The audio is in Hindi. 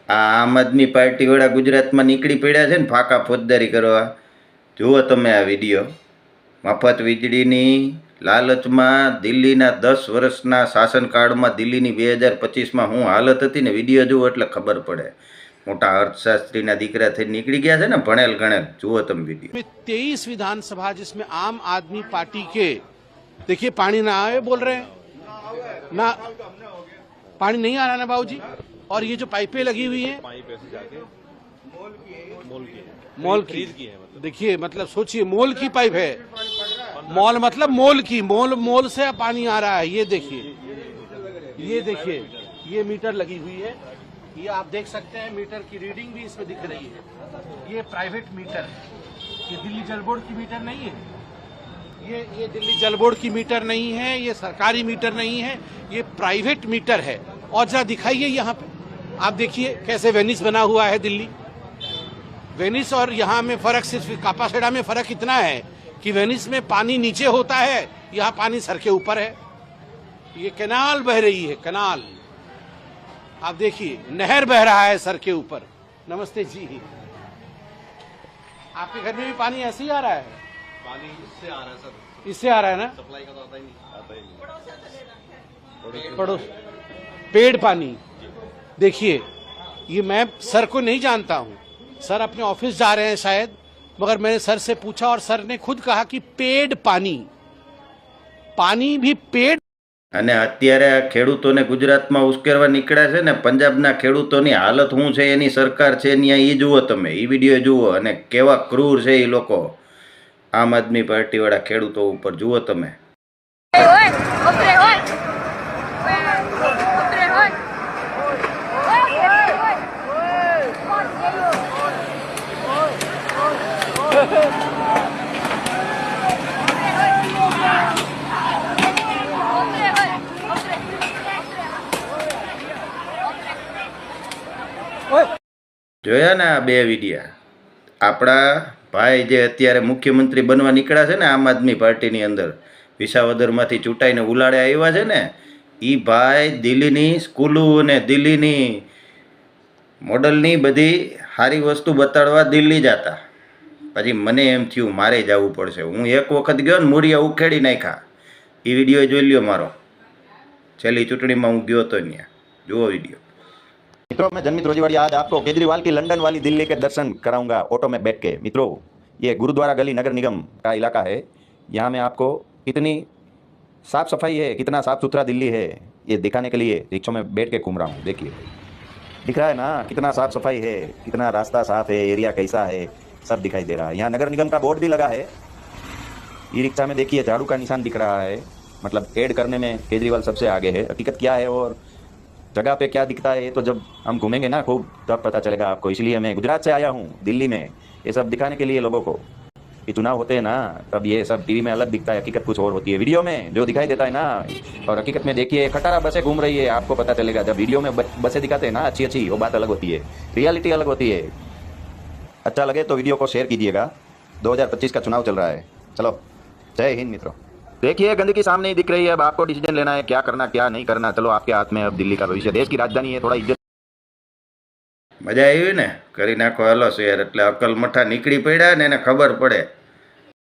આ આમ આદમી પાર્ટીવાળા ગુજરાતમાં નીકળી પડ્યા છે ને ફાંકા ફોજદારી કરવા. જુઓ તમે આ વિડીયો. મફત વીજળીની લાલચમાં દિલ્હીના 10 વર્ષના શાસનકાળમાં દિલ્હીની 2025માં શું હાલત હતી ને વિડીયો જુઓ એટલે ખબર પડે. મોટા અર્થશાસ્ત્રીના દીકરા થઈને નીકળી ગયા છે ને ભણેલ ગણેલ. જુઓ તમે વિડીયો. 23 विधानसभा जिसमें आम आदमी पार्टी के देखिए पानी ना आए बोल रहे हैं ना, पानी नहीं आ रहा ना बाबूजी। और ये जो पाइपें लगी हुई हैं मॉल की देखिए, मतलब सोचिए मॉल की पाइप है, मॉल मतलब मॉल की, मॉल से पानी आ रहा है। ये देखिए ये मीटर लगी हुई है, ये आप देख सकते हैं मीटर की रीडिंग भी इसमें दिख रही है। ये प्राइवेट मीटर है, ये दिल्ली जल बोर्ड की मीटर नहीं है, ये दिल्ली जल बोर्ड की मीटर नहीं है, ये सरकारी मीटर नहीं है, ये प्राइवेट मीटर है। और जरा दिखाइए यहाँ पे, आप देखिए कैसे वेनिस बना हुआ है दिल्ली। वेनिस और यहाँ में फर्क सिर्फ कापासेड़ा में फर्क इतना है कि वेनिस में पानी नीचे होता है, यहाँ पानी सर के ऊपर है। ये कैनाल बह रही है, कैनाल आप देखिए, नहर बह रहा है सर के ऊपर। नमस्ते जी, आपके घर में भी पानी ऐसे ही आ रहा है? पानी इससे आ रहा है सर, इससे आ रहा है ना, सप्लाई का तो आता ही नहीं। पड़ोस पेड़ पानी। देखिए ये मैं सर को नहीं जानता हूँ, सर अपने ऑफिस जा रहे हैं शायद, मगर मैंने सर से पूछा और सर ने खुद कहा कि पेड़ पानी, पानी भी पेड़। અને અત્યારે આ ખેડૂતોને ગુજરાતમાં ઉશ્કેરવા નીકળ્યા છે ને, પંજાબના ખેડૂતોની હાલત શું છે એની સરકાર છે ત્યાં એ જુઓ તમે, એ વિડીયો જુઓ અને કેવા ક્રૂર છે એ લોકો આમ આદમી પાર્ટીવાળા ખેડૂતો ઉપર. જુઓ તમે. જોયા ને આ બે વિડીયા? આપણા ભાઈ જે અત્યારે મુખ્યમંત્રી બનવા નીકળ્યા છે ને આમ આદમી પાર્ટીની અંદર, વિસાવદરમાંથી ચૂંટાઈને ઉલાડે આવ્યા છે ને, એ ભાઈ દિલ્હીની સ્કૂલો અને દિલ્હીની મોડલની બધી સારી વસ્તુ બતાડવા દિલ્હી જતા. પછી મને એમ થયું મારે જવું પડશે. હું એક વખત ગયો ને મૂળિયા ઉખેડી નાખ્યા. એ વિડીયો જોઈ લ્યો મારો, છેલ્લી ચૂંટણીમાં હું ગયો હતો ત્યાં. જુઓ વિડીયો. मित्रों, मैं जन्मित रोजीवाड़ी आज आपको केजरीवाल की लंदन वाली दिल्ली के दर्शन कराऊंगा ऑटो में बैठ के। मित्रों, ये गुरुद्वारा गली नगर निगम का इलाका है। यहाँ में आपको कितनी साफ सफाई है, कितना साफ सुथरा दिल्ली है, ये दिखाने के लिए रिक्शा में बैठ के घूम रहा हूँ। देखिए दिख रहा है ना कितना साफ सफाई है, कितना रास्ता साफ है, एरिया कैसा है, सब दिखाई दे रहा है। यहाँ नगर निगम का बोर्ड भी लगा है। ई रिक्शा में देखिए झाड़ू का निशान दिख रहा है, मतलब ऐड करने में केजरीवाल सबसे आगे है। हकीकत क्या है और जगह पे क्या दिखता है ये तो जब हम घूमेंगे ना खूब तब पता चलेगा आपको। इसलिए मैं गुजरात से आया हूँ दिल्ली में ये सब दिखाने के लिए लोगों को कि चुनाव होते हैं ना तब ये सब टीवी में अलग दिखता है, हकीकत कुछ और होती है। वीडियो में जो दिखाई देता है ना, और हकीकत में देखिए खटारा बसें घूम रही है, आपको पता चलेगा। जब वीडियो में बसें दिखाते हैं ना अच्छी अच्छी, वो बात अलग होती है, रियलिटी अलग होती है। अच्छा लगे तो वीडियो को शेयर कीजिएगा। 2025 का चुनाव चल रहा है। चलो, जय हिंद मित्रों। देखिए गंदगी सामने ही दिख रही है। अब आपको डिसीजन लेना है क्या करना क्या नहीं करना। चलो आपके हाथ में। अब दिल्ली का भविष्य, देश की राजधानी है, थोड़ा इज्जत। મજા આવી ને? કરી નાખો. હલો શેર એટલે અકલ મઠા નીકળી પડ્યા ને એને ખબર પડે